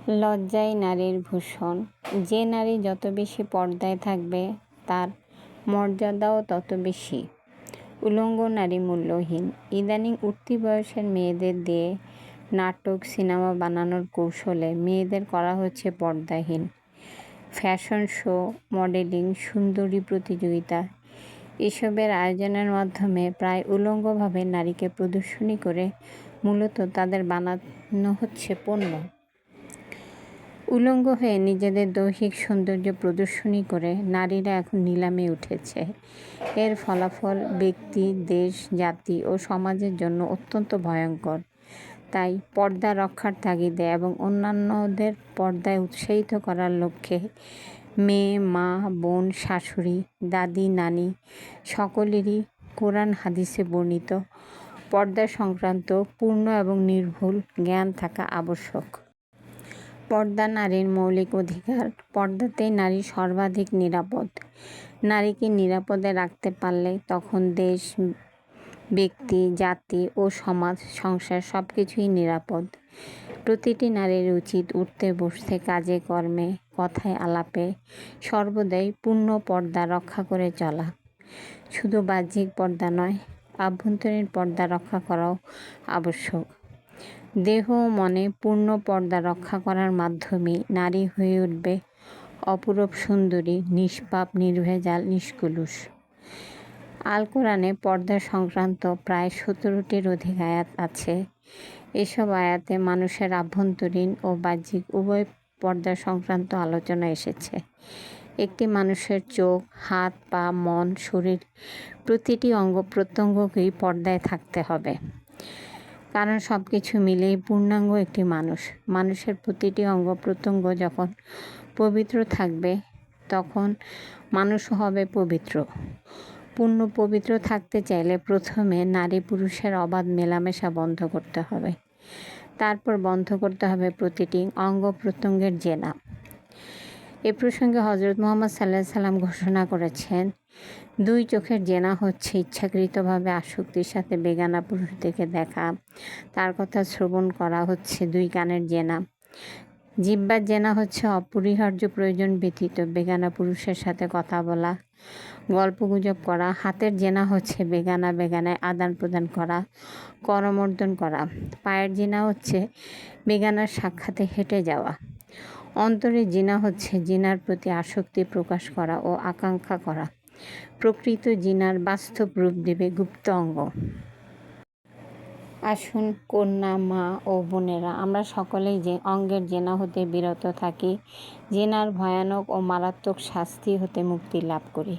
লজ্জাই নারীর ভূষণ। যে নারী যত বেশি পর্দায় থাকবে তার মর্যাদাও তত বেশি। উলঙ্গ নারী মূল্যহীন। ইদানিং উঠতি বয়সের মেয়েদের দিয়ে নাটক সিনেমা বানানোর কৌশলে মেয়েদের করা হচ্ছে পর্দাহীন। ফ্যাশন শো, মডেলিং, সুন্দরী প্রতিযোগিতা এসবের আয়োজনের মাধ্যমে প্রায় উলঙ্গভাবে নারীকে প্রদর্শনী করে মূলত তাদের বানানো হচ্ছে পণ্য। উলঙ্গ হয়ে নিজেদের দৈহিক সৌন্দর্য প্রদর্শনী করে নারীরা এখন নিলামে উঠেছে। এর ফলাফল ব্যক্তি, দেশ, জাতি ও সমাজের জন্য অত্যন্ত ভয়ঙ্কর। তাই পর্দা রক্ষার তাগিদে এবং অন্যান্যদের পর্দায় উৎসাহিত করার লক্ষ্যে মেয়ে, মা, বোন, শাশুড়ি, দাদি, নানি সকলেরই কোরআন হাদিসে বর্ণিত পর্দা সংক্রান্ত পূর্ণ এবং নির্ভুল জ্ঞান থাকা আবশ্যক। পর্দা নারীর মৌলিক অধিকার। পর্দাতেই নারী সর্বাধিক নিরাপদ। নারীকে নিরাপদে রাখতে পারলে তখন দেশ, ব্যক্তি, জাতি ও সমাজ, সংসার সব কিছুই নিরাপদ। প্রতিটি নারীর উচিত উঠতে বসতে, কাজে কর্মে, কথায় আলাপে সর্বদাই পূর্ণ পর্দা রক্ষা করে চলা। শুধু বাহ্যিক পর্দা নয়, আভ্যন্তরীণ পর্দা রক্ষা করাও আবশ্যক। দেহ ও মনে পূর্ণ পর্দা রক্ষা করার মাধ্যমেই নারী হয়ে উঠবে অপরূপ সুন্দরী, নিষ্পাপ, নির্ভেজাল, নিষ্কলুষ। আল কোরআনে পর্দা সংক্রান্ত প্রায় 17টির অধিক আয়াত আছে। এসব আয়াতে মানুষের আভ্যন্তরীণ ও বাহ্যিক উভয় পর্দা সংক্রান্ত আলোচনা এসেছে। একটি মানুষের চোখ, হাত, পা, মন, শরীর প্রতিটি অঙ্গ প্রত্যঙ্গকেই পর্দায় থাকতে হবে। কারণ সব কিছু মিলেই পূর্ণাঙ্গ একটি মানুষ। মানুষের প্রতিটি অঙ্গ প্রত্যঙ্গ যখন পবিত্র থাকবে তখন মানুষও হবে পবিত্র। পূর্ণ পবিত্র থাকতে চাইলে প্রথমে নারী পুরুষের অবাধ মেলামেশা বন্ধ করতে হবে। তারপর বন্ধ করতে হবে প্রতিটি অঙ্গ প্রত্যঙ্গের জেনা। এ প্রসঙ্গে হজরত মুহাম্মদ সাল্লাল্লাহু আলাইহি সাল্লাম ঘোষণা করেছেন, 2 চোখের জেনা হচ্ছে ইচ্ছাকৃতভাবে আসক্তির সাথে বেগানা পুরুষদেরকে দেখা। তার কথা শ্রবণ করা হচ্ছে 2 কানের জেনা। জিহ্বার জেনা হচ্ছে অপরিহার্য প্রয়োজন ব্যতীত বেগানা পুরুষের সাথে কথা বলা, গল্পগুজব করা। হাতের জেনা হচ্ছে বেগানায় আদান প্রদান করা, করমর্দন করা। পায়ের জিনা হচ্ছে বেগানার সাক্ষাতে হেঁটে যাওয়া। অন্তরের জিনা হচ্ছে জিনার প্রতি আসক্তি প্রকাশ করা ও আকাঙ্ক্ষা করা। প্রকৃত জিনার বাস্তব রূপ দেবে গুপ্ত অঙ্গ। আসুন কন্যা, মা ও বোনেরা, আমরা সকলেই যে অঙ্গের জেনা হতে বিরত থাকি, জেনার ভয়ানক ও মারাত্মক শাস্তি হতে মুক্তি লাভ করি।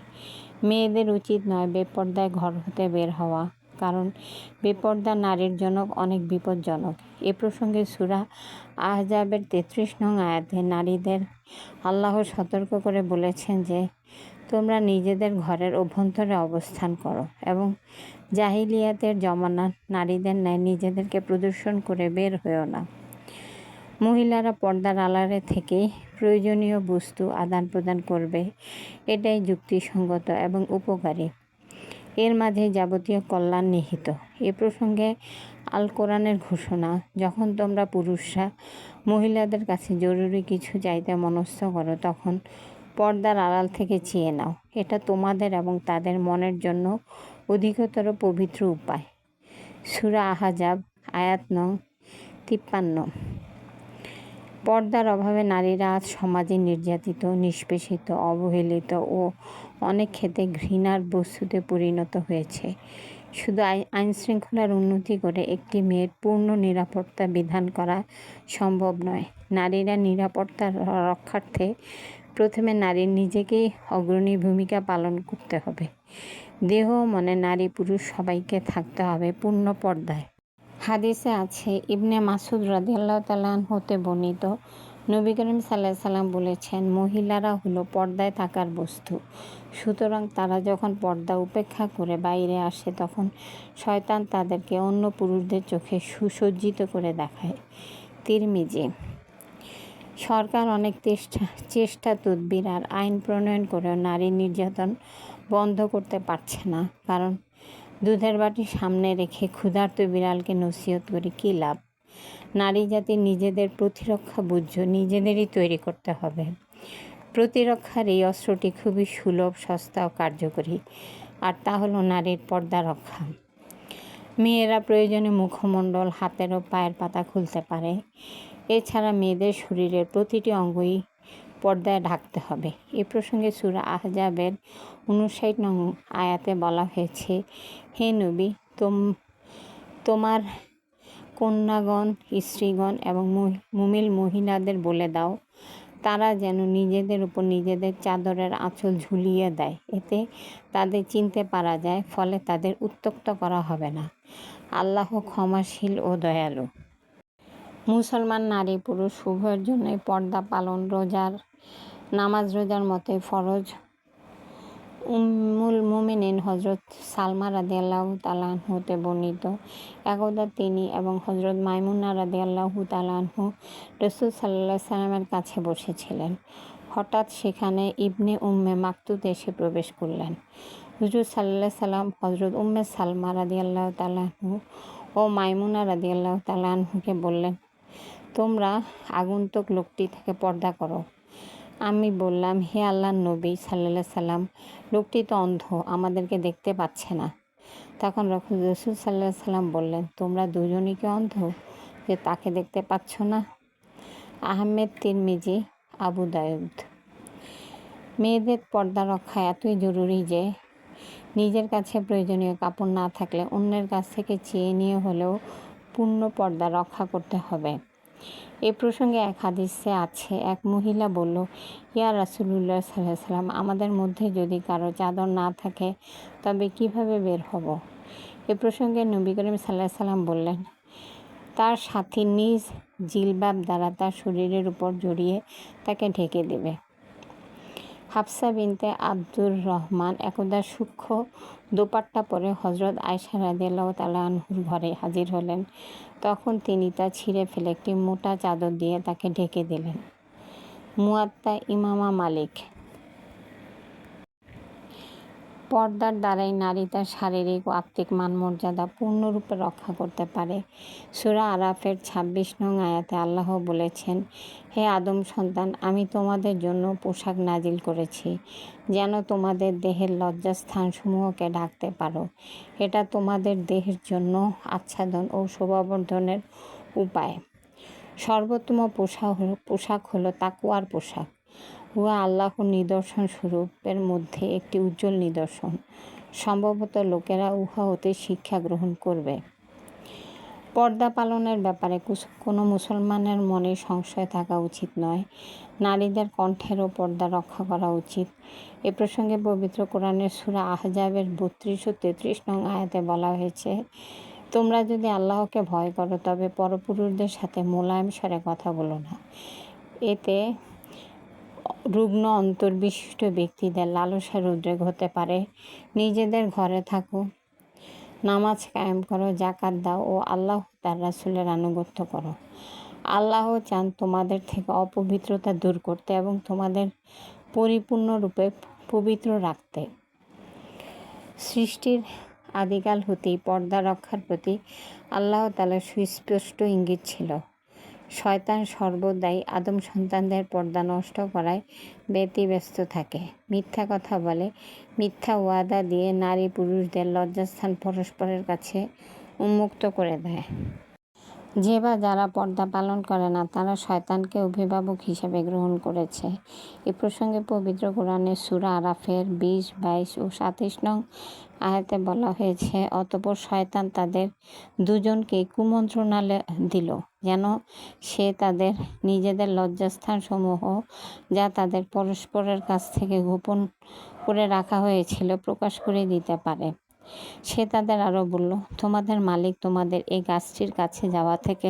মেয়েদের উচিত নয় বেপর্দায় ঘর হতে বের হওয়া, কারণ বেপর্দা নারীর জন্য অনেক বিপজ্জনক। এ প্রসঙ্গে সূরা আহজাবের 33 নং আয়াতে নারীদের আল্লাহ সতর্ক করে বলেছেন যে, তোমরা নিজেদের ঘরের অভ্যন্তরে অবস্থান করো এবং জাহিলিয়াতের জমানার নারীদের ন্যায় নিজেদেরকে প্রদর্শন করে বের হয়েও না। মহিলারা পর্দার আড়ালে থেকেই প্রয়োজনীয় বস্তু আদান প্রদান করবে, এটাই যুক্তিসঙ্গত এবং উপকারী। এর মাঝে যাবতীয় কল্যাণ নিহিত। এ প্রসঙ্গে আল কোরআনের ঘোষণা, যখন তোমরা পুরুষরা মহিলাদের কাছে জরুরি কিছু চাইতে মনস্থ করো তখন পর্দার আড়াল থেকে চেয়ে নাও। এটা তোমাদের এবং তাদের মনের জন্য অধিকতর পবিত্র উপায়। সূরা আহজাব আয়াত নং 53। পর্দার অভাবে নারীরা আজ সমাজে নির্যাতিত, নিষ্পেষিত, অবহেলিত ও অনেক ক্ষেত্রে ঘৃণার বস্তুতে পরিণত হয়েছে। শুধু আইনশৃঙ্খলার উন্নতি করে একটি মেয়ের পূর্ণ নিরাপত্তা বিধান করা সম্ভব নয়। নারীরা নিরাপত্তা রক্ষার্থে প্রথমে নারীর নিজেকেই অগ্রণী ভূমিকা পালন করতে হবে। দেহ মনে নারী পুরুষ সবাইকে থাকতে হবে পূর্ণ পর্দায়। হাদিসে আছে, ইবনে মাসুদ রাদিয়াল্লাহু তাআলা আনহু হতে বর্ণিত, নবী করিম সাল্লাল্লাহু আলাইহি সাল্লাম বলেছেন, মহিলারা হলো পর্দায় থাকার বস্তু। সুতরাং তারা যখন পর্দা উপেক্ষা করে বাইরে আসে তখন শয়তান তাদেরকে অন্য পুরুষদের চোখে সুসজ্জিত করে দেখায়। তিরমিজি। সরকার অনেক চেষ্টা তদবির আর আইন প্রণয়ন করেও নারী নির্যাতন বন্ধ করতে পারছে না। কারণ দুধের বাটি সামনে রেখে ক্ষুধার্ত বিড়ালকে নসিহত করে কী লাভ? নারী জাতির নিজেদের প্রতিরক্ষা বুঝ নিজেদেরই তৈরি করতে হবে। প্রতিরক্ষার এই অস্ত্রটি খুবই সুলভ, সস্তা ও কার্যকরী, আর তা হলো নারীর পর্দা রক্ষা। মেয়েরা প্রয়োজনে মুখমণ্ডল, হাতের ও পায়ের পাতা খুলতে পারে। এছাড়া মেয়েদের শরীরের প্রতিটি অঙ্গই পর্দায় ঢাকতে হবে। এ প্রসঙ্গে সূরা আহজাবের ৫৯ নং আয়াতে বলা হয়েছে, হে নবী, তোমার কন্যাগণ, স্ত্রীগণ এবং মুমিন মহিলাদের বলে দাও, তারা যেন নিজেদের উপর নিজেদের চাদরের আঁচল ঝুলিয়ে দেয়। এতে তাদের চিনতে পারা যায়, ফলে তাদের উত্ত্যক্ত করা হবে না। আল্লাহ ক্ষমাশীল ও দয়ালু। মুসলমান নারী পুরুষ উভয়ের জন্যই পর্দা পালন নামাজ রোজার মতোই ফরজ। উম্মুল মুমিনিন হজরত সালমা রাদিয়াল্লাহু তাআলা আনহু হতে বর্ণিত, একদা তিনি এবং হজরত মাইমুনা রাদিয়াল্লাহু তাআলা আনহু রাসূল সাল্লাল্লাহু আলাইহি সাল্লামের কাছে বসেছিলেন। হঠাৎ সেখানে ইবনে উম্মে মাকতুম এসে প্রবেশ করলেন। হুজুর সাল্লাল্লাহু আলাইহি সাল্লাম হজরত উম্মে সালমা রাদিয়াল্লাহু তাআলা আনহু ও মাইমুনা রাদিয়াল্লাহু তাআলা আনহুকে বললেন, তোমরা আগন্তুক লোকটি থেকে পর্দা করো। আমি বললাম, হে আল্লাহর নবী সাল্লাল্লাহু আলাইহি সাল্লাম, লোকটি তো অন্ধ, আমাদেরকে দেখতে পাচ্ছে না। তখন রাসূল সাল্লাল্লাহু আলাইহি সাল্লাম বললেন, তোমরা দুজনই কি অন্ধ যে তাকে দেখতে পাচ্ছ না? আহমেদ, তিরমিজি, আবু দাউদ। মেয়েদের পর্দা রক্ষা এতই জরুরি যে নিজের কাছে প্রয়োজনীয় কাপড় না থাকলে অন্যের কাছ থেকে চেয়ে নিয়ে হলেও পূর্ণ পর্দা রক্ষা করতে হবে। এ প্রসঙ্গে এক হাদিসে আছে, এক মহিলা বলল, ইয়া রাসূলুল্লাহ সাল্লাল্লাহু আলাইহি সাল্লাম, আমাদের মধ্যে যদি কারো চাদর না থাকে তবে কিভাবে বের হব? এ প্রসঙ্গে নবী করিম সাল্লাল্লাহু আলাইহি সাল্লাম বললেন, তার সাথী নিজ জিলবাব দ্বারা তার শরীরের উপর জড়িয়ে তাকে ঢেকে দেবে। হাফসা বিনতে আব্দুর রহমান একদা সূক্ষ্ম দোপাট্টা পরে হজরত আয়েশা রাদিয়াল্লাহু তাআলা আনহুর ঘরে হাজির হলেন। তখন তিনি তা ছিঁড়ে ফেলে একটি মোটা চাদর দিয়ে তাকে ঢেকে দিলেন। মুয়াত্তা ইমামা মালিক। পর্দার দ্বারাই নারী তার শারীরিক ও আত্মিক মানমর্যাদা পূর্ণরূপে রক্ষা করতে পারে। সূরা আরাফের ২৬ নং আয়াতে আল্লাহ বলেছেন, হে আদম সন্তান, আমি তোমাদের জন্য পোশাক নাজিল করেছি যেন তোমাদের দেহের লজ্জাস্থানসমূহকে ঢাকতে পারো। এটা তোমাদের দেহের জন্য আচ্ছাদন ও শোভাবর্ধনের উপায়। সর্বোত্তম পোশাক হলো তাকওয়ার পোশাক। উহা আল্লাহর নিদর্শন স্বরূপের মধ্যে একটি উজ্জ্বল নিদর্শন। সম্ভবত লোকেরা উহা হতে শিক্ষা গ্রহণ করবে। পর্দা পালনের ব্যাপারে কোনো মুসলমানের মনে সংশয় থাকা উচিত নয়। নারীদের কণ্ঠেরও পর্দা রক্ষা করা উচিত। এ প্রসঙ্গে পবিত্র কোরআনের সূরা আহজাবের ৩২ ও ৩৩ নং আয়াতে বলা হয়েছে, তোমরা যদি আল্লাহকে ভয় করো তবে পরপুরুষদের সাথে মোলায়েম স্বরে কথা বলো না। এতে রুগ্ন অন্তর্বিশিষ্ট ব্যক্তিদের লালসার উদ্রেক হতে পারে। নিজেদের ঘরে থাকো, নামাজ কায়েম করো, যাকাত দাও ও আল্লাহ তার রাসূলের আনুগত্য করো। আল্লাহ চান তোমাদের থেকে অপবিত্রতা দূর করতে এবং তোমাদের পরিপূর্ণরূপে পবিত্র রাখতে। সৃষ্টির আদিকাল হতেই পর্দা রক্ষার প্রতি আল্লাহ তাআলার সুস্পষ্ট ইঙ্গিত ছিল। শয়তান সর্বদাই আদম সন্তানদের পর্দা নষ্ট করায় ব্যতিব্যস্ত থাকে, মিথ্যা কথা বলে, মিথ্যা ওয়াদা দিয়ে নারী পুরুষদের লজ্জাস্থান পরস্পরের কাছে উন্মুক্ত করে দেয়। যে বা যারা পর্দা পালন করে না তারা শয়তানকে অভিভাবক হিসেবে গ্রহণ করেছে। এ প্রসঙ্গে পবিত্র কোরআনের সূরা আরাফের ২০, ২২ ও ২৭ নং আয়াতে বলা হয়েছে, অতঃপর শয়তান তাদের দুজনকেই কুমন্ত্রণা দিল যেন সে তাদের নিজেদের লজ্জাস্থানসমূহ যা তাদের পরস্পরের কাছ থেকে গোপন করে রাখা হয়েছিল প্রকাশ করে দিতে পারে। সে তাদের আরও বলল, তোমাদের মালিক তোমাদের এই গাছটির কাছে যাওয়া থেকে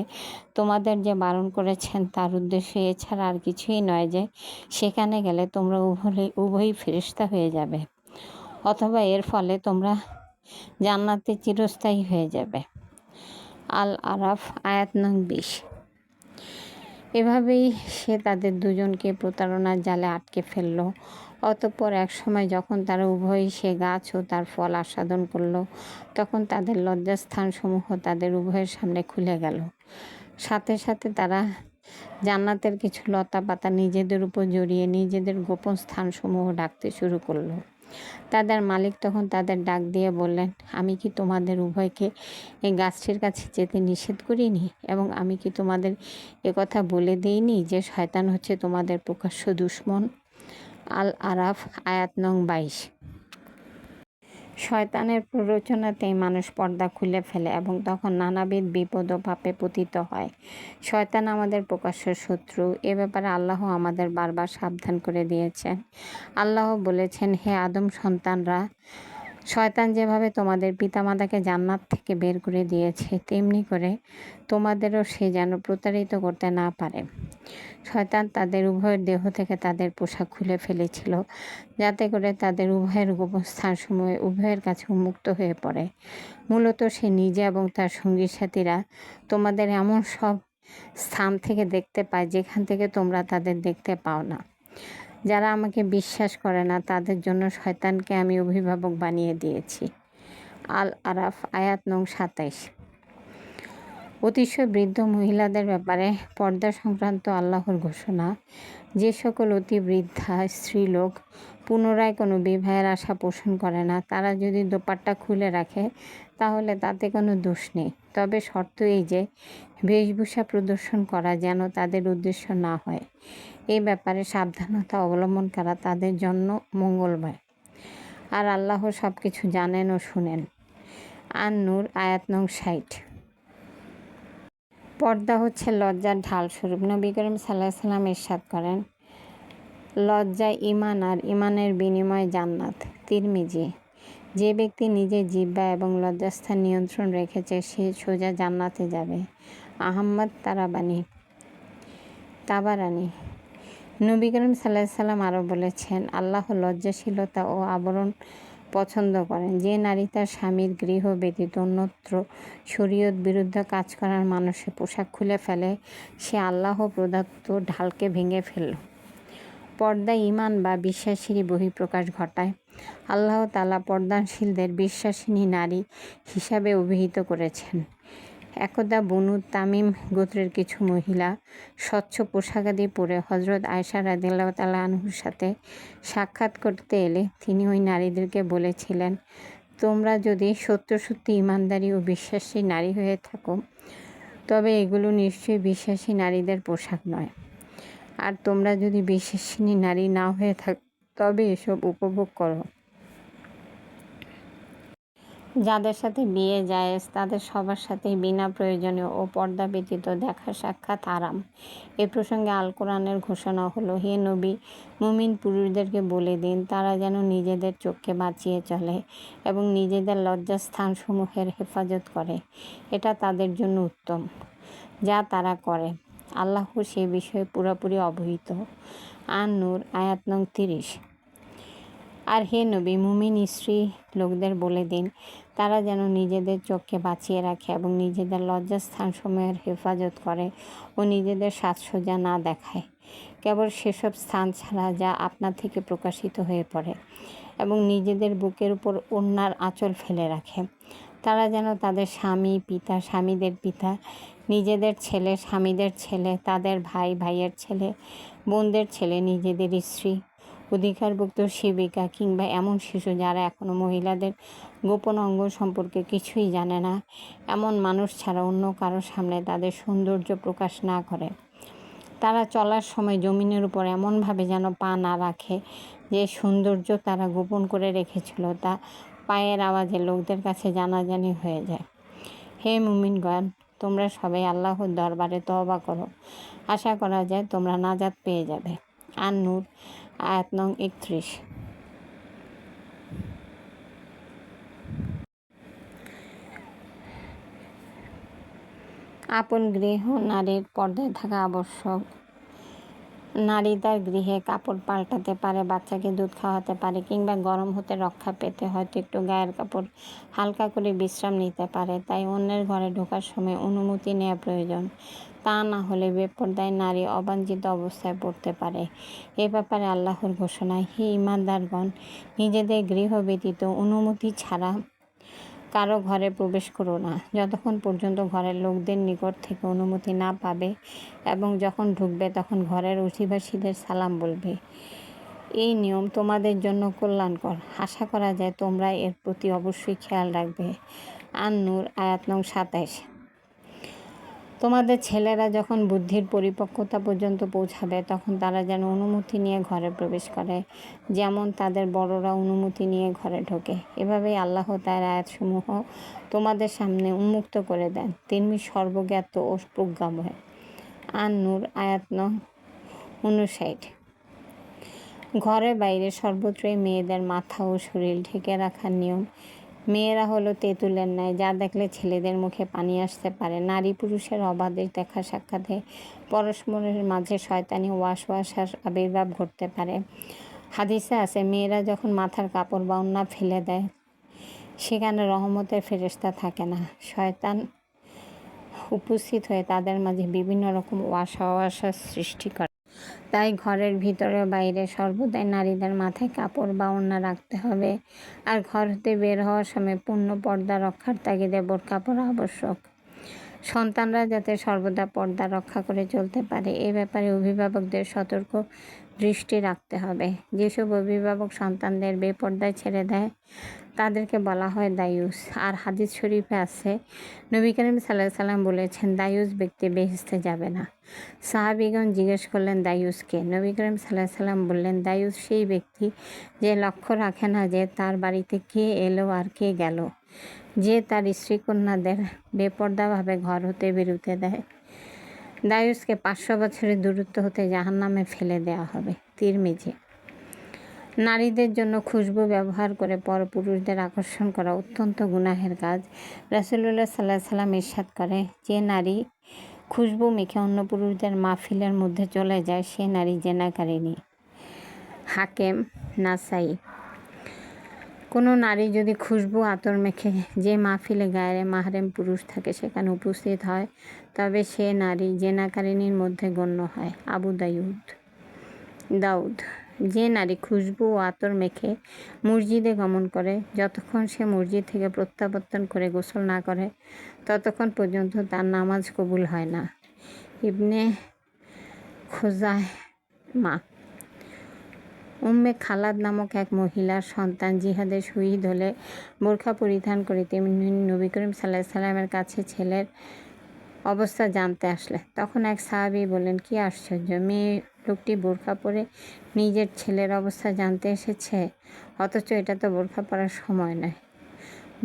তোমাদের যে বারণ করেছেন তার উদ্দেশ্য এছাড়া আর কিছুই নয় যে সেখানে গেলে তোমরা উভয়ই ফেরেশতা হয়ে যাবে, অথবা এর ফলে তোমরা জান্নাতে চিরস্থায়ী হয়ে যাবে। আল আরাফ আয়াত নং ২০। এভাবেই সে তাদের দুজনকে প্রতারণার জালে আটকে ফেলল। অতঃপর একসময় যখন তারা উভয়ই সে গাছ ও তার ফল আস্বাদন করল, তখন তাদের লজ্জাস্থানসমূহ তাদের উভয়ের সামনে খুলে গেল। সাথে সাথে তারা জান্নাতের কিছু লতা পাতা নিজেদের উপর জড়িয়ে নিজেদের গোপন স্থানসমূহ ডাকতে শুরু করলো। তাদের মালিক তখন তাদের ডাক দিয়ে বললেন, আমি কি তোমাদের উভয়কে এই গাছটির কাছে যেতে নিষেধ করিনি? এবং আমি কি তোমাদের একথা বলে দিইনি যে শয়তান হচ্ছে তোমাদের প্রকাশ্য দুশ্মন? আল আরাফ আয়াত নং 22। শয়তানের প্ররোচনাতেই মানুষ পর্দা খুলে ফেলে এবং তখন নানাবিধ বিপদ ও পাপে পতিত হয়। শয়তান আমাদের প্রকাশ্য শত্রু। এ ব্যাপারে আল্লাহ আমাদের বারবার সাবধান করে দিয়েছেন। আল্লাহ বলেছেন, হে আদম সন্তানরা, শয়তান যেভাবে তোমাদের পিতামাতাকে জান্নাত থেকে বের করে দিয়েছে, তেমনি করে তোমাদেরও সে যেন প্রতারিত করতে না পারে। শয়তান তাদের উভয়ের দেহ থেকে তাদের পোশাক খুলে ফেলেছিল, যাতে করে তাদের উভয়ের গোপন স্থানসমূহে উভয়ের কাছে উন্মুক্ত হয়ে পড়ে। মূলত সে নিজে এবং তার সঙ্গী সাথীরা তোমাদের এমন সব স্থান থেকে দেখতে পায় যেখান থেকে তোমরা তাদের দেখতে পাও না। যারা আমাকে বিশ্বাস করে না তাদের জন্য শয়তানকে আমি অভিভাবক বানিয়ে দিয়েছি। আল আরাফ আয়াত নং 27। অতিশয় বৃদ্ধ মহিলাদের ব্যাপারে পর্দা সংক্রান্ত আল্লাহর ঘোষণা, যে সকল অতি বৃদ্ধা স্ত্রীলোক পুনরায় কোনো বিবাহের আশা পোষণ করে না, তারা যদি দোপাট্টা খুলে রাখে তাহলে তাতে কোনো দোষ নেই। তবে শর্ত এই যে বেশভূষা প্রদর্শন করা যেন তাদের উদ্দেশ্য না হয়। এই ব্যাপারে সাবধানতা অবলম্বন করা তাদের জন্য মঙ্গলময়। আর আল্লাহ সব কিছু জানেন ও শুনেন। আন-নূর আয়াত নং 60। পর্দা হচ্ছে লজ্জার ঢাল স্বরূপ। নবী করিম সাল্লাল্লাহু আলাইহি ওয়াসাল্লাম ইরশাদ করেন, লজ্জা ঈমান আর ঈমানের বিনিময়ে জান্নাত। তিরমিজি। যে ব্যক্তি নিজের জিহ্বা এবং লজ্জাস্থান নিয়ন্ত্রণ রেখেছে সে সোজা জান্নাতে যাবে। আহমদ তাবারানি। নবী করিম সাল্লাল্লাহু আলাইহি ওয়াসাল্লাম আরও বলেছেন, আল্লাহ লজ্জাশীলতা ও আবরণ পছন্দ করেন। যে নারী তার স্বামীর গৃহ ব্যতীত অন্যত্র শরীয়ত বিরুদ্ধ কাজ করার মানুষের পোশাক খুলে ফেলে, সে আল্লাহ প্রদত্ত ঢালকে ভেঙে ফেলল। পর্দা ঈমান বা বিশ্বাসীরই বহিঃপ্রকাশ ঘটায়। আল্লাহ তাআলা পর্দাশীলদের বিশ্বাসিনী নারী হিসাবে অভিহিত করেছেন। একদা বনু তামিম গোত্রের কিছু মহিলা স্বচ্ছ পোশাকাদি পরে হজরত আয়েশা রাদিয়াল্লাহু তাআলা আনহুর সাথে সাক্ষাৎ করতে এলে তিনি ওই নারীদেরকে বলেছিলেন, তোমরা যদি সত্যি ঈমানদারী ও বিশ্বাসী নারী হয়ে থাকো তবে এগুলো নিশ্চয়ই বিশ্বাসী নারীদের পোশাক নয়। আর তোমরা যদি বিশ্বাসিনী নারী না হয়ে থাকো তবে এসব উপভোগ করো। যাদের সাথে বিয়ে জায়েজ তাদের সবার সাথেই বিনা প্রয়োজনে ও পর্দা ব্যতীত দেখা সাক্ষাৎ হারাম। এ প্রসঙ্গে আল কোরআনের ঘোষণা হলো, হে নবী, মুমিন পুরুষদেরকে বলে দিন তারা যেন নিজেদের চোখকে বাঁচিয়ে চলে এবং নিজেদের লজ্জাস্থানসমূহের হেফাজত করে। এটা তাদের জন্য উত্তম যা তারা করে। আল্লাহ সে বিষয়ে পুরোপুরি অবহিত। আন-নূর আয়াত নং 30। আর হে নবী, মুমিন স্ত্রী লোকদের বলে দিন তারা যেন নিজেদের চোখকে বাঁচিয়ে রাখে এবং নিজেদের লজ্জাস্থানসমূহের হেফাজত করে ও নিজেদের সাজসজ্জা না দেখায়, কেবল সেসব স্থান ছাড়া যা আপনা থেকে প্রকাশিত হয়ে পড়ে, এবং নিজেদের বুকের উপর ওড়নার আঁচল ফেলে রাখে। তারা যেন তাদের স্বামী, পিতা, স্বামীদের পিতা, নিজেদের ছেলে, স্বামীদের ছেলে, তাদের ভাই, ভাইয়ের ছেলে, বোনদের ছেলে, নিজেদের স্ত্রী, অধিকারভুক্ত সেবিকা কিংবা এমন শিশু যারা এখনও মহিলাদের গোপন অঙ্গ সম্পর্কে কিছুই জানে না, এমন মানুষ ছাড়া অন্য কারোর সামনে তাদের সৌন্দর্য প্রকাশ না করে। তারা চলার সময় জমিনের উপর এমনভাবে যেন পা না রাখে যে সৌন্দর্য তারা গোপন করে রেখেছিল তা পায়ের আওয়াজে লোকদের কাছে জানাজানি হয়ে যায়। হে মুমিনগণ, তোমরা সবাই আল্লাহর দরবারে তওবা করো, আশা করা যায় তোমরা নাজাত পেয়ে যাবে। আন-নূর আয়াত নং 31। আপন গৃহ নারীর পর্দায় থাকা আবশ্যক। নারী তার গৃহে কাপড় পাল্টাতে পারে, বাচ্চাকে দুধ খাওয়াতে পারে কিংবা গরম হতে রক্ষা পেতে হয়তো একটু গায়ের কাপড় হালকা করে বিশ্রাম নিতে পারে। তাই অন্যের ঘরে ঢোকার সময় অনুমতি নেওয়া প্রয়োজন। তা না হলে বেপর্দায় নারী অবাঞ্ছিত অবস্থায় পড়তে পারে। এ ব্যাপারে আল্লাহর ঘোষণা, হে ঈমানদারগণ, নিজেদের গৃহ ব্যতীত অনুমতি ছাড়া কারো ঘরে প্রবেশ করো না যতক্ষণ পর্যন্ত ঘরের লোকদের নিকট থেকে অনুমতি না পাবে, এবং যখন ঢুকবে তখন ঘরের অধিবাসীদের সালাম বলবে। এই নিয়ম তোমাদের জন্য কল্যাণকর। আশা করা যায় তোমরা এর প্রতি অবশ্যই খেয়াল রাখবে। আন-নূর আয়াত নং 27। তোমাদের ছেলেরা যখন বুদ্ধির পরিপক্কতা পর্যন্ত পৌঁছাবে তখন তারা যেন অনুমতি নিয়ে ঘরে প্রবেশ করে, যেমন তাদের বড়রা অনুমতি নিয়ে ঘরে ঢোকে। এভাবেই আল্লাহ তার আয়াতসমূহ তোমাদের সামনে উন্মুক্ত করে দেন। তিনি সর্বজ্ঞাত ও প্রজ্ঞাময়। আন-নূর আয়াত নং 59। ঘরে বাইরে সর্বত্রই মেয়েদের মাথা ও শরীর ঢেকে রাখার নিয়ম। মেয়েরা হলো তেঁতুলের ন্যায়, যা দেখলে ছেলেদের মুখে পানি আসতে পারে। নারী পুরুষের অবাধে দেখা সাক্ষাতে পরস্পরের মাঝে শয়তানি ওয়াসওয়াসার আবির্ভাব ঘটতে পারে। হাদিসে আছে, মেয়েরা যখন মাথার কাপড় বা ওড়না ফেলে দেয় সেখানে রহমতের ফেরেশতা থাকে না। শয়তান উপস্থিত হয়ে তাদের মাঝে বিভিন্ন রকম ওয়াসওয়াসার সৃষ্টি করে। তাই ঘরের ভিতরে বাইরে সর্বদাই নারীদের মাথায় কাপড় বা ওড়না রাখতে হবে। আর ঘর হতে বের হওয়ার সময় পূর্ণ পর্দা রক্ষার তাগিদে বোরকা পরা আবশ্যক। সন্তানরা যাতে সর্বদা পর্দা রক্ষা করে চলতে পারে এ ব্যাপারে অভিভাবকদের সতর্ক দৃষ্টি রাখতে হবে। যেসব অভিভাবক সন্তানদের বেপর্দায় ছেড়ে দেয় তাদেরকে বলা হয় দায়ুস। আর হাদিস শরীফে আছে, নবী করিম সাল্লাল্লাহু আলাইহি সাল্লাম বলেছেন, দায়ুস ব্যক্তি বেহেশতে যাবে না। সাহাবীগণ জিজ্ঞেস করলেন, দায়ুস কে? নবী করিম সাল্লাল্লাহু আলাইহি সাল্লাম বললেন, দায়ুস সেই ব্যক্তি যে লক্ষ্য রাখে না যে তার বাড়িতে কে এলো আর কে গেল, যে তার স্ত্রী কন্যাদের বেপর্দাভাবে ঘর হতে বেরোতে দেয়। দায়ুসকে 500 বছরের দূরত্ব হতে জাহান্নামে ফেলে দেওয়া হবে। তিরমিজি। নারীদের জন্য খুশবু ব্যবহার করে পরপুরুষদের আকর্ষণ করা অত্যন্ত গুনাহের কাজ। রাসূলুল্লাহ সাল্লাল্লাহু আলাইহি সাল্লাম ইরশাদ করে, যে নারী খুশবু মেখে অন্য পুরুষদের মাহফিলের মধ্যে চলে যায় সে নারী জেনাকারিনী। হাকেম, নাসাই। কোনো নারী যদি খুশবু আতর মেখে যে মাহফিলে গায়ে মাহরেম পুরুষ থাকে সেখানে উপস্থিত হয় তবে সে নারী জেনাকারিনীর মধ্যে গণ্য হয়। আবু দাউদ। যে নারী খুশবু ও আতর মেখে মসজিদে গমন করে যতক্ষণ সে মসজিদ থেকে প্রত্যাবর্তন করে গোসল না করে ততক্ষণ পর্যন্ত তার নামাজ কবুল হয় না। ইবনে খুজাইমা। উম্মে খালাদ নামক এক মহিলার সন্তান জিহাদে শহীদ হলে বোরখা পরিধান করে তেমনি নবী করিম সাল্লাল্লাহু আলাইহি সাল্লামের কাছে ছেলের অবস্থা জানতে আসলে তখন এক সাহাবী বললেন, কি আশ্চর্য, মেয়ে লোকটি বোরখা পরে নিজের ছেলের অবস্থা জানতে এসেছে, অথচ এটা তো বোরখা পরার সময় নয়,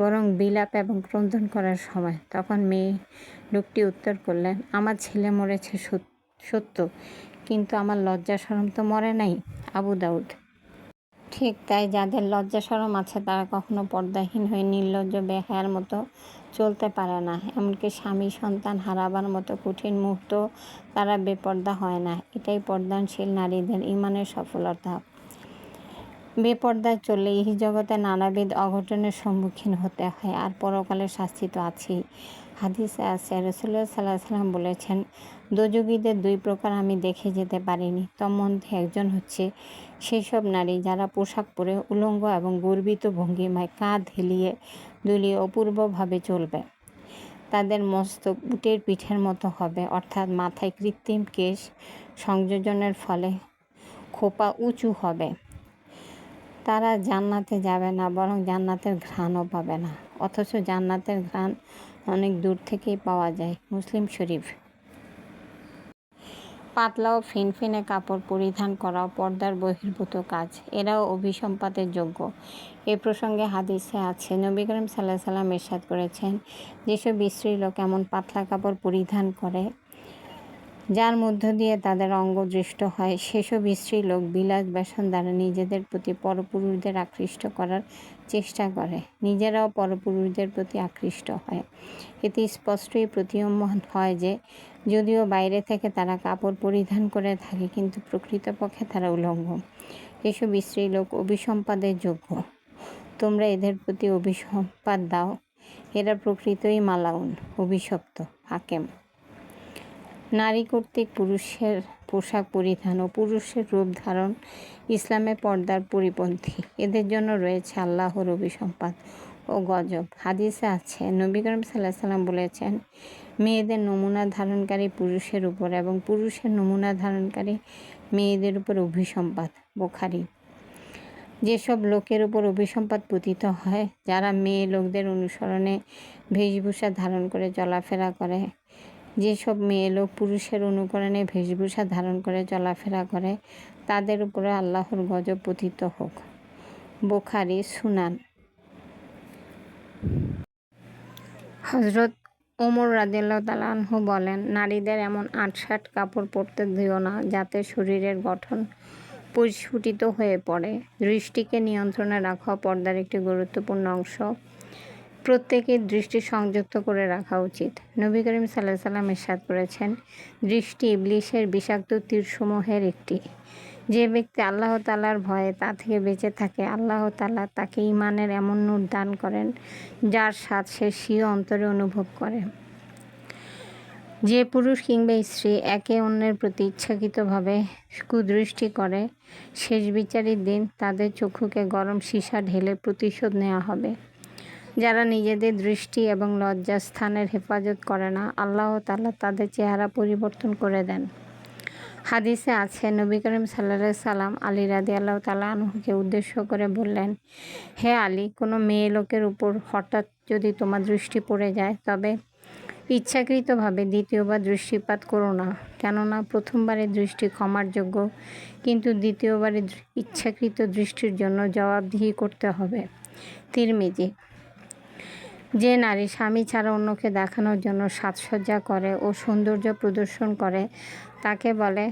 বরং বিলাপ এবং ক্রন্দন করার সময়। তখন মেয়ে লোকটি উত্তর করলেন, আমার ছেলে মরেছে সত্য, কিন্তু আমার লজ্জা শরম তো মরে নাই। আবু দাউদ। ঠিক তাই, যাদের লজ্জা শরম আছে তারা কখনো পর্দাহীন হয়ে নির্লজ্জ বেহায়ার মতো চলতে পারে না। এমনকি স্বামী সন্তান হারাবার মতো কঠিন মুহূর্ত তারা বেপর্দা হয় না। এটাই পর্দানশীল নারীদের ঈমানের সফলতা। বেপর্দায় চললে এই জগতে নানাবিধ অঘটনের সম্মুখীন হতে হয়, আর পরকালের শাস্তি তো আছেই। হাদিসে আছে, রাসূলুল্লাহ সাল্লাল্লাহু আলাইহি সাল্লাম বলেছেন, দোজখীদের 2 প্রকার আমি দেখে যেতে পারিনি। তন্মধ্যে একজন হচ্ছে সেই সব নারী যারা পোশাক পরে উলঙ্গ এবং গর্বিত ভঙ্গিমায় কাঁধ হেলিয়ে দুলিয়ে অপূর্বভাবে চলবে। তাদের মস্তক উটের পিঠের মতো হবে, অর্থাৎ মাথায় কৃত্রিম কেশ সংযোজনের ফলে খোপা উঁচু হবে। তারা জান্নাতে যাবে না, বরং জান্নাতের ঘ্রাণও পাবে না, অথচ জান্নাতের ঘ্রাণ অনেক দূর থেকেই পাওয়া যায়। মুসলিম শরীফ। পাতলা ও ফিনফিনে কাপড় পরিধান করাও পর্দার বহির্ভূত কাজ। এরাও অভিসম্পাতের যোগ্য। এ প্রসঙ্গে হাদিসে আছে, নবী করিম সাল্লাল্লাহু আলাইহি সাল্লাম ইরশাদ করেছেন, যেসব স্ত্রীলোক এমন পাতলা কাপড় পরিধান করে যার মধ্য দিয়ে তাদের অঙ্গ দৃষ্ট হয়, সেসব স্ত্রীলোক বিলাস ব্যসন দ্বারা নিজেদের প্রতি পরপুরুষদের আকৃষ্ট করার চেষ্টা করে, নিজেরাও পরপুরুষদের প্রতি আকৃষ্ট হয়। এতে স্পষ্টই প্রতীয়মান হয় যে যদিও বাইরে থেকে তারা কাপড় পরিধান করে থাকে কিন্তু প্রকৃতপক্ষে তারা উলঙ্গ। এসব স্ত্রীলোক অভিসম্পাদের যোগ্য। তোমরা এদের প্রতি অভিসম্পাদ দাও, এরা প্রকৃতই মালাউন, অভিশপ্ত। হাকেম। নারী কর্তৃক পুরুষের পোশাক পরিধান ও পুরুষের রূপ ধারণ ইসলামে পর্দার পরিপন্থী। এদের জন্য রয়েছে আল্লাহর অভিসম্পাদ ও ও গজব। হাদিসে আছে নবী করিম সাল্লাল্লাহু আলাইহি সাল্লাম বলেছেন, মেয়েদের নমুনা ধারণকারী পুরুষের উপর এবং পুরুষের নমুনা ধারণকারী মেয়েদের উপর অভিসম্পাত। বুখারী। যেসব লোকের উপর অভিসম্পাত পতিত হয়, যারা মেয়ে লোকদের অনুসরণে বেশভূষা ধারণ করে চলাফেরা করে, যেসব মেয়ে লোক পুরুষের অনুকরণে বেশভূষা ধারণ করে চলাফেরা করে, তাদের উপরে আল্লাহর গজব পতিত হোক। বুখারী সুনান। হযরত ওমর রাদিয়াল্লাহু তাআলা আনহু বলেন, নারীদের এমন আঁটসাঁট কাপড় পরতে দিও না যাতে শরীরের গঠন পরিস্ফুটিত হয়ে পড়ে। দৃষ্টিকে নিয়ন্ত্রণে রাখা পর্দার একটি গুরুত্বপূর্ণ অংশ। প্রত্যেকের দৃষ্টি সংযুক্ত করে রাখা উচিত। নবী করিম সাল্লাল্লাহু আলাইহি সাল্লাম ইরশাদ করেছেন, দৃষ্টি ইবলীসের বিষাক্ত তীরসমূহের একটি। যে ব্যক্তি আল্লাহ তাআলার ভয়ে তা থেকে বেঁচে থাকে, আল্লাহ তাআলা তাকে ঈমানের এমন নূর দান করেন যার স্বাদ সে স্বীয় অন্তরে অনুভব করে। যে পুরুষ কিংবা স্ত্রী একে অন্যের প্রতি ইচ্ছাকৃতভাবে কুদৃষ্টি করে, শেষ বিচারের দিন তাদের চক্ষুকে গরম সীসা ঢেলে প্রতিশোধ নেওয়া হবে। যারা নিজেদের দৃষ্টি এবং লজ্জাস্থানের হেফাজত করে না, আল্লাহ তাআলা তাদের চেহারা পরিবর্তন করে দেন। হাদিসে আছে নবী করিম সাল্লাল্লাহু আলাইহি সাল্লাম আলী রাদিয়াল্লাহু তাআলা আনহুকে উদ্দেশ্য করে বললেন, হে আলী, কোনো মেয়ে লোকের উপর হঠাৎ যদি তোমার দৃষ্টি পড়ে যায়, তবে ইচ্ছাকৃতভাবে দ্বিতীয়বার দৃষ্টিপাত করো না, কেননা প্রথমবারের দৃষ্টি ক্ষমার যোগ্য, কিন্তু দ্বিতীয়বারের ইচ্ছাকৃত দৃষ্টির জন্য জবাবদিহি করতে হবে। তিরমিজি। যে নারী স্বামী ছাড়া অন্যকে দেখানোর জন্য সাজসজ্জা করে ও সৌন্দর্য প্রদর্শন করে, তাকে বলে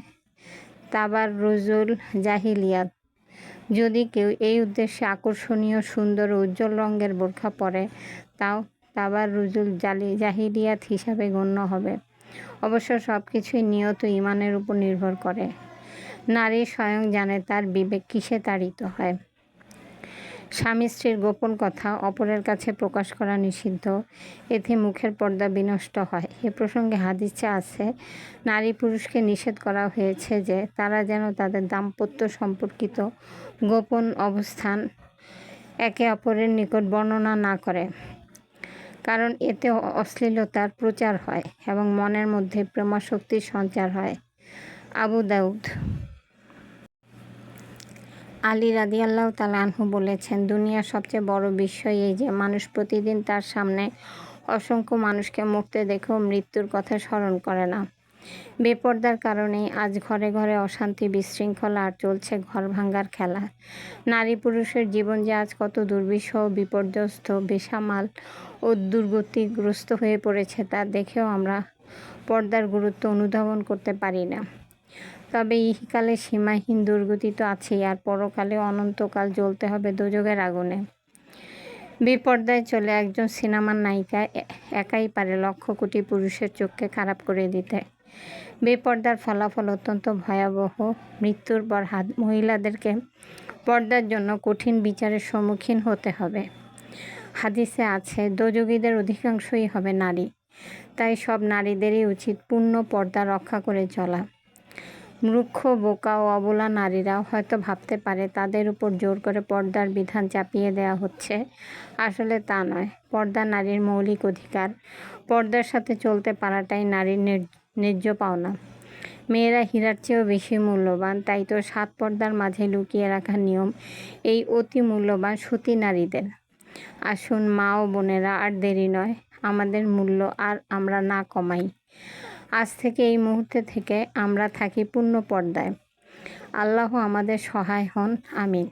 তাবাররুজুল জাহিলিয়াত। যদি কেউ এই উদ্দেশ্যে আকর্ষণীয়, সুন্দর ও উজ্জ্বল রঙের বোরখা পরে, তাও তাবাররুজুল জাহিলিয়াত হিসাবে গণ্য হবে। অবশ্য সব কিছুই নিয়ত ঈমানের উপর নির্ভর করে। নারী স্বয়ং জানে তার বিবেক কিসে তাড়িত হয়। স্বামী স্ত্রীর গোপন কথা অপরের কাছে প্রকাশ করা নিষিদ্ধ, এতে মুখের পর্দা বিনষ্ট হয়। এ প্রসঙ্গে হাদিসে আছে, নারী পুরুষকে নিষেধ করা হয়েছে যে তারা যেন তাদের দাম্পত্য সম্পর্কিত গোপন অবস্থান একে অপরের নিকট বর্ণনা না করে, কারণ এতে অশ্লীলতার প্রচার হয় এবং মনের মধ্যে প্রেমাসক্তির সঞ্চার হয়। আবু দাউদ। আলী রাদিয়াল্লাহু তাআলা আনহু বলেছেন, দুনিয়ার সবচেয়ে বড় বিষয় এই যে মানুষ প্রতিদিন তার সামনে অসংখ্য মানুষকে মরতে দেখেও মৃত্যুর কথা স্মরণ করে না। বেপর্দার কারণেই আজ ঘরে ঘরে অশান্তি, বিশৃঙ্খলা আর চলছে ঘর ভাঙার খেলা। নারী পুরুষের জীবন যে আজ কত দুর্বিষহ, বিপর্যস্ত, বেসামাল ও দুর্গতিগ্রস্ত হয়ে পড়েছে, তা দেখেও আমরা পর্দার গুরুত্ব অনুধাবন করতে পারি না। তবে ইহকালে সীমাহীন দুর্গতি তো আছেই, আর পরকালে অনন্তকাল জ্বলতে হবে দোজখের আগুনে। বেপর্দায় চলে একজন সিনেমার নায়িকা একাই পারে লক্ষ কোটি পুরুষের চোখকে খারাপ করে দিতে। বেপর্দার ফলাফল অত্যন্ত ভয়াবহ। মৃত্যুর পর মহিলাদেরকে পর্দার জন্য কঠিন বিচারের সম্মুখীন হতে হবে। হাদিসে আছে, দোজখীদের অধিকাংশই হবে নারী, তাই সব নারীদেরই উচিত পূর্ণ পর্দা রক্ষা করে চলা। মূর্খ, বোকা ও অবলা নারীরাও হয়তো ভাবতে পারে তাদের উপর জোর করে পর্দার বিধান চাপিয়ে দেওয়া হচ্ছে। আসলে তা নয়। পর্দা নারীর মৌলিক অধিকার। পর্দার সাথে চলতে পারাটাই নারীর ন্যায্য পাওনা। মেয়েরা হীরার চেয়েও বেশি মূল্যবান, তাই তো 7 পর্দার মাঝে লুকিয়ে রাখা নিয়ম এই অতি মূল্যবান সতী নারীদের। আসুন মা ও বোনেরা, আর দেরি নয়, আমাদের মূল্য আর আমরা না কমাই। আজ থেকে, এই মুহূর্তে থেকে আমরা থাকি পূর্ণ পর্দায়। আল্লাহ আমাদের সহায় হন, আমিন।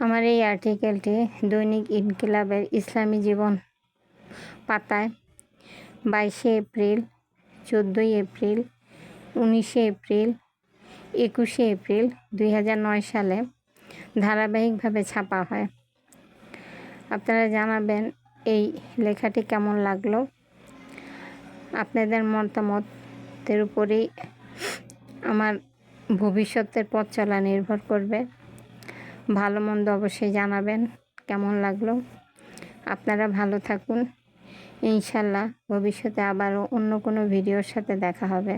আমার এই আর্টিকেলটি দৈনিক ইনকিলাবের ইসলামী জীবন পাতায় 22শে এপ্রিল, 14ই এপ্রিল, 19শে এপ্রিল, 21শে এপ্রিল 2009 সালে ধারাবাহিকভাবে ছাপা হয়। আপনারা জানাবেন এই লেখাটি কেমন লাগলো। আপনাদের মতামতের উপরেই আমার ভবিষ্যতের পথ চলা নির্ভর করবে। ভালো মন্দ অবশ্যই জানাবেন কেমন লাগলো। আপনারা ভালো থাকুন। ইনশাল্লাহ ভবিষ্যতে আবারও অন্য কোনো ভিডিওর সাথে দেখা হবে।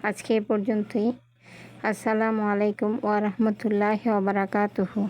আজকে এ পর্যন্তই। আসসালামু আলাইকুম ওয়া রাহমাতুল্লাহি ওয়া বারাকাতুহু।